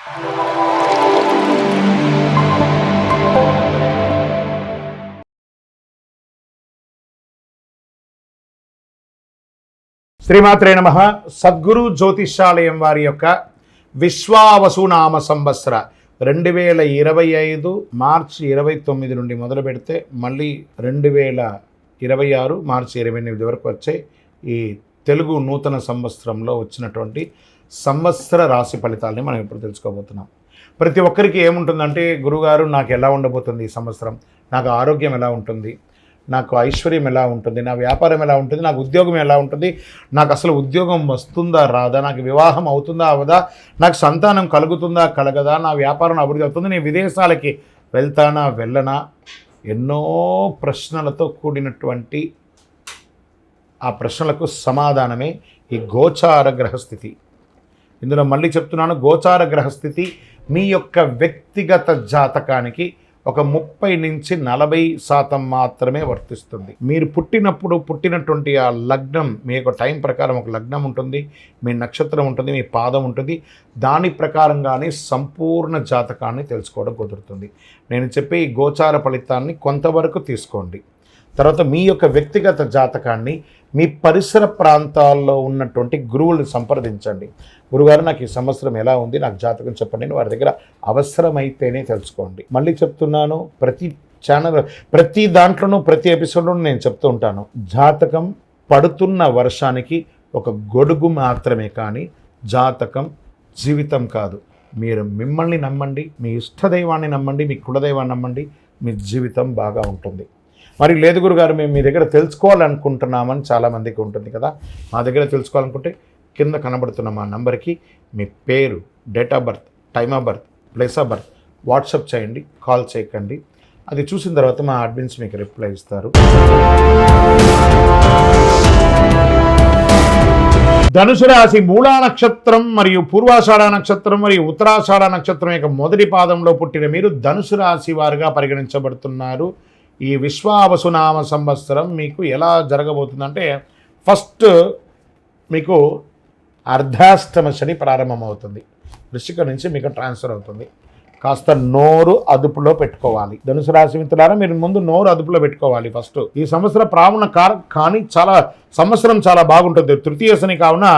శ్రీమాత్రే నమః. సద్గురు జ్యోతిష్యాలయం వారి యొక్క విశ్వావసునామ సంవత్సర 2025 మార్చి 29 నుండి మొదలు పెడితే మళ్ళీ 2026 మార్చి 28 వరకు వచ్చే ఈ తెలుగు నూతన సంవత్సరంలో వచ్చినటువంటి సంవత్సర రాశి ఫలితాలని మనం ఇప్పుడు తెలుసుకోబోతున్నాం. ప్రతి ఒక్కరికి ఏముంటుందంటే, గురుగారు నాకు ఎలా ఉండబోతుంది ఈ సంవత్సరం, నాకు ఆరోగ్యం ఎలా ఉంటుంది, నాకు ఐశ్వర్యం ఎలా ఉంటుంది, నా వ్యాపారం ఎలా ఉంటుంది, నాకు ఉద్యోగం ఎలా ఉంటుంది, నాకు అసలు ఉద్యోగం వస్తుందా రాదా, నాకు వివాహం అవుతుందా అవదా, నాకు సంతానం కలుగుతుందా కలగదా, నా వ్యాపారం అభివృద్ధి అవుతుంది, నేను విదేశాలకి వెళ్తానా వెళ్ళనా, ఎన్నో ప్రశ్నలతో కూడినటువంటి ఆ ప్రశ్నలకు సమాధానమే ఈ గోచార గ్రహస్థితి. ఇందులో మళ్ళీ చెప్తున్నాను, గోచార గ్రహస్థితి మీ యొక్క వ్యక్తిగత జాతకానికి ఒక 30 నుంచి 40% మాత్రమే వర్తిస్తుంది. మీరు పుట్టినటువంటి ఆ లగ్నం, మీ యొక్క టైం ప్రకారం ఒక లగ్నం ఉంటుంది, మీ నక్షత్రం ఉంటుంది, మీ పాదం ఉంటుంది. దాని ప్రకారంగానే సంపూర్ణ జాతకాన్ని తెలుసుకోవడం కుదురుతుంది. నేను చెప్పే ఈ గోచార ఫలితాన్ని కొంతవరకు తీసుకోండి. తర్వాత మీ యొక్క వ్యక్తిగత జాతకాన్ని మీ పరిసర ప్రాంతాల్లో ఉన్నటువంటి గురువులను సంప్రదించండి. గురుగారు, నాకు ఈ సంవత్సరం ఎలా ఉంది, నాకు జాతకం చెప్పండి అని వారి దగ్గర అవసరమైతేనే తెలుసుకోండి. మళ్ళీ చెప్తున్నాను, ప్రతి దాంట్లోనూ ప్రతి ఎపిసోడ్లోనూ నేను చెప్తూ ఉంటాను, జాతకం పడుతున్న వర్షానికి ఒక గొడుగు మాత్రమే, కానీ జాతకం జీవితం కాదు. మీరు మిమ్మల్ని నమ్మండి, మీ ఇష్టదైవాన్ని నమ్మండి, మీ కులదైవాన్ని నమ్మండి, మీ జీవితం బాగా ఉంటుంది. మరి లేదు గురుగారు, మేము మీ దగ్గర తెలుసుకోవాలనుకుంటున్నామని చాలామందికి ఉంటుంది కదా. మా దగ్గర తెలుసుకోవాలనుకుంటే కింద కనబడుతున్న మా నంబర్కి మీ పేరు, date of birth, time of birth, place of birth WhatsApp చేయండి, కాల్ చేయకండి. అది చూసిన తర్వాత మా అడ్మిన్స్ మీకు రిప్లై ఇస్తారు. ధనుసు రాశి మూలా నక్షత్రం మరియు పూర్వాషాఢ నక్షత్రం మరియు ఉత్తరాషాఢ నక్షత్రం యొక్క మొదటి పాదంలో పుట్టిన మీరు ధనుసు రాశి వారుగా పరిగణించబడుతున్నారు. ఈ విశ్వావసునామ సంవత్సరం మీకు ఎలా జరగబోతుందంటే, ఫస్ట్ మీకు అర్ధాష్టమ శని ప్రారంభమవుతుంది. వృశ్చిక నుంచి మీకు ట్రాన్స్ఫర్ అవుతుంది. కాస్త నోరు అదుపులో పెట్టుకోవాలి. ధనుసు రాశి మిత్రులారా, మీరు ముందు నోరు అదుపులో పెట్టుకోవాలి. ఫస్ట్ ఈ సంవత్సరం ప్రావణ కానీ సంవత్సరం చాలా బాగుంటుంది. తృతీయ శని కావున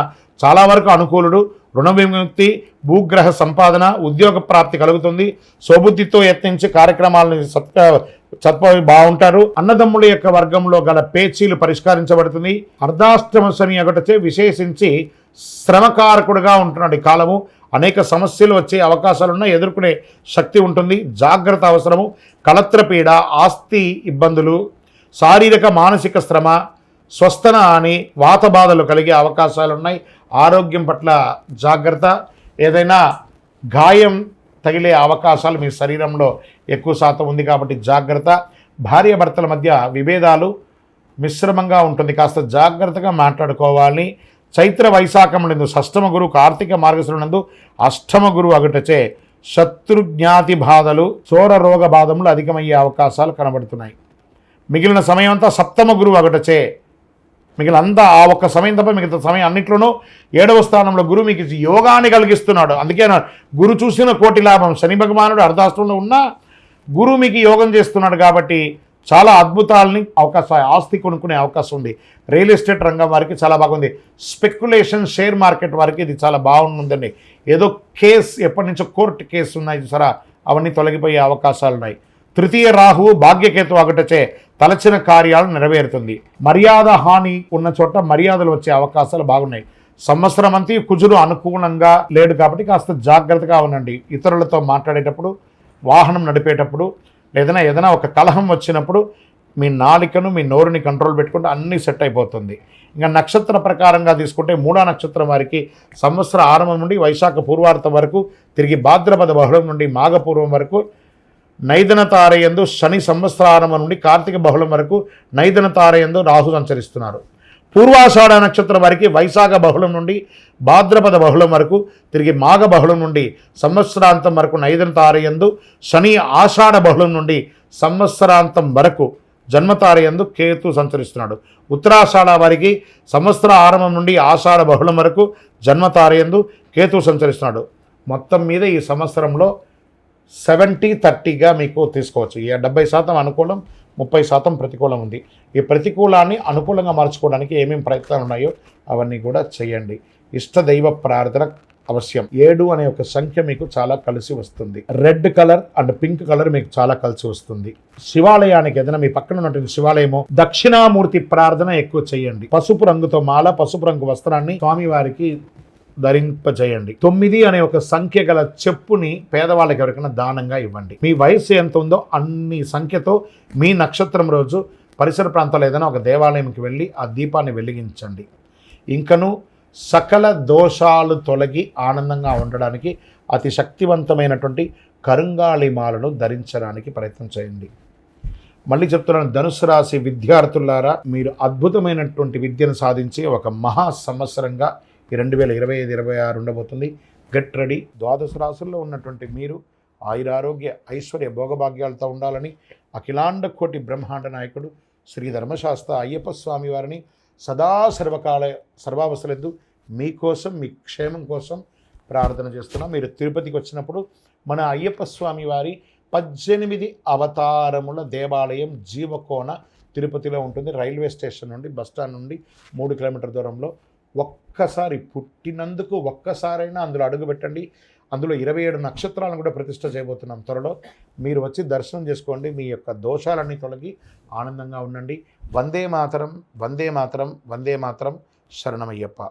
చాలా వరకు అనుకూలుడు. రుణ విముక్తి, భూగ్రహ సంపాదన, ఉద్యోగ ప్రాప్తి కలుగుతుంది. స్వబుద్ధితో యత్నించి కార్యక్రమాలను సత్పవి బాగుంటారు. అన్నదమ్ముల యొక్క వర్గంలో గల పేచీలు పరిష్కరించబడుతుంది. అర్ధాష్టమ శని ఒకటచే విశేషించి శ్రమకారకుడుగా ఉంటున్నాడు. ఈ కాలము అనేక సమస్యలు వచ్చే అవకాశాలున్నా ఎదుర్కొనే శక్తి ఉంటుంది. జాగ్రత్త అవసరము. కళత్రపీడ, ఆస్తి ఇబ్బందులు, శారీరక మానసిక శ్రమ, స్వస్థన అని వాత బాధలు కలిగే అవకాశాలున్నాయి. ఆరోగ్యం పట్ల జాగ్రత్త. ఏదైనా గాయం తగిలే అవకాశాలు మీ శరీరంలో ఎక్కువ శాతం ఉంది కాబట్టి జాగ్రత్త. భార్యాభర్తల మధ్య విభేదాలు మిశ్రమంగా ఉంటుంది, కాస్త జాగ్రత్తగా మాట్లాడుకోవాలి. చైత్ర వైశాఖమునందు షష్టమ గురు, కార్తీక మార్గశిరమునందు అష్టమ గురు అగుటచే శత్రుజ్ఞాతి బాధలు, చోర రోగ బాధములు అధికమయ్యే అవకాశాలు కనబడుతున్నాయి. మిగిలిన సమయం అంతా సప్తమ గురువు అగుటచే, మిగిలినంతా ఆ ఒక్క సమయం తప్ప మిగతా సమయం అన్నింటిలోనూ 7వ స్థానంలో గురువు మీకు యోగాన్ని కలిగిస్తున్నాడు. అందుకే గురు చూసిన కోటి లాభం. శని భగవానుడు అర్ధాష్టంలో ఉన్నా గురువు మీకు యోగం చేస్తున్నాడు కాబట్టి చాలా అద్భుతాలని ఆస్తి కొనుక్కునే అవకాశం ఉంది. రియల్ ఎస్టేట్ రంగం వారికి చాలా బాగుంది. స్పెక్యులేషన్, షేర్ మార్కెట్ వారికి ఇది చాలా బాగుందండి. ఏదో కేసు, ఎప్పటి నుంచో కోర్టు కేసు ఉన్నాయి చూసారా, అవన్నీ తొలగిపోయే అవకాశాలు ఉన్నాయి. తృతీయ రాహువు భాగ్యకేతు అగటచే తలచిన కార్యాలు నెరవేరుతుంది. మర్యాద హాని ఉన్న చోట మర్యాదలు వచ్చే అవకాశాలు బాగున్నాయి. సంవత్సరం అంతా కుజుడు అనుకూలంగా లేడు కాబట్టి కాస్త జాగ్రత్తగా ఉండండి. ఇతరులతో మాట్లాడేటప్పుడు, వాహనం నడిపేటప్పుడు, ఏదైనా ఒక కలహం వచ్చినప్పుడు మీ నాలికను, మీ నోరుని కంట్రోల్ పెట్టుకుంటే అన్నీ సెట్ అయిపోతుంది. ఇంకా నక్షత్ర ప్రకారంగా తీసుకుంటే మూడా నక్షత్రం వారికి సంవత్సర ఆరంభం నుండి వైశాఖ పూర్వార్ధం వరకు, తిరిగి భాద్రపద బహుళం నుండి మాఘపూర్వం వరకు నైదన తారయందు శని, సంవత్సరారంభం నుండి కార్తీక బహుళం వరకు నైదన తారయందు రాహు సంచరిస్తున్నారు. పూర్వాషాఢ నక్షత్రం వారికి వైశాఖ బహుళం నుండి భాద్రపద బహుళం వరకు, తిరిగి మాఘ బహుళం నుండి సంవత్సరాంతం వరకు నైదన తారయందు శని, ఆషాఢ బహుళం నుండి సంవత్సరాంతం వరకు జన్మతారయందు కేతు సంచరిస్తున్నాడు. ఉత్తరాషాఢ వారికి సంవత్సర ఆరంభం నుండి ఆషాఢ బహుళం వరకు జన్మతారయందు కేతు సంచరిస్తున్నాడు. మొత్తం మీద ఈ సంవత్సరంలో 70-30గా మీకు తీసుకోవచ్చు. 70% అనుకూలం, 30% ప్రతికూలం ఉంది. ఈ ప్రతికూలాన్ని అనుకూలంగా మార్చుకోవడానికి ఏమేమి ప్రయత్నాలు ఉన్నాయో అవన్నీ కూడా చేయండి. ఇష్టదైవ ప్రార్థన అవశ్యం. 7 అనే ఒక సంఖ్య మీకు చాలా కలిసి వస్తుంది. Red colour and pink colour మీకు చాలా కలిసి వస్తుంది. శివాలయానికి ఏదైనా మీ పక్కన ఉన్నటువంటి శివాలయము దక్షిణామూర్తి ప్రార్థన ఎక్కువ చేయండి. పసుపు రంగుతో మాల, పసుపు రంగు వస్త్రాన్ని స్వామివారికి ధరింపజేయండి. 9 అనే ఒక సంఖ్య గల చెప్పుని పేదవాళ్ళకి ఎవరికైనా దానంగా ఇవ్వండి. మీ వయసు ఎంత ఉందో అన్ని సంఖ్యతో మీ నక్షత్రం రోజు పరిసర ప్రాంతాల్లో ఏదైనా ఒక దేవాలయంకి వెళ్ళి ఆ దీపాన్ని వెలిగించండి. ఇంకను సకల దోషాలు తొలగి ఆనందంగా ఉండడానికి అతి శక్తివంతమైనటువంటి కరుంగాళి మాలను ధరించడానికి ప్రయత్నం చేయండి. మళ్ళీ చెప్తున్నాను, ధనుసు రాశి విద్యార్థులారా, మీరు అద్భుతమైనటువంటి విద్యను సాధించి ఒక మహా సంవత్సరంగా ఈ 2025-26 ఉండబోతుంది. Get ready. ద్వాదశ రాశుల్లో ఉన్నటువంటి మీరు ఆయురారోగ్య ఐశ్వర్య భోగభాగ్యాలతో ఉండాలని అఖిలాండ కోటి బ్రహ్మాండ నాయకుడు శ్రీ ధర్మశాస్త్ర అయ్యప్ప స్వామి వారిని సదా సర్వావసరద్దు మీకోసం, మీ క్షేమం కోసం ప్రార్థన చేస్తున్నాం. మీరు తిరుపతికి వచ్చినప్పుడు మన అయ్యప్ప స్వామి వారి 18 అవతారముల దేవాలయం జీవకోన తిరుపతిలో ఉంటుంది. రైల్వే స్టేషన్ నుండి, బస్టాండ్ నుండి 3 కిలోమీటర్ల దూరంలో. ఒక్కసారి పుట్టినందుకు ఒక్కసారైనా అందులో అడుగుపెట్టండి. అందులో 27 నక్షత్రాలను కూడా ప్రతిష్ఠ చేయబోతున్నాం త్వరలో. మీరు వచ్చి దర్శనం చేసుకోండి. మీ యొక్క దోషాలన్నీ తొలగి ఆనందంగా ఉండండి. వందే మాతరం, వందే మాతరం, వందే మాతరం. శరణమయ్యప్ప.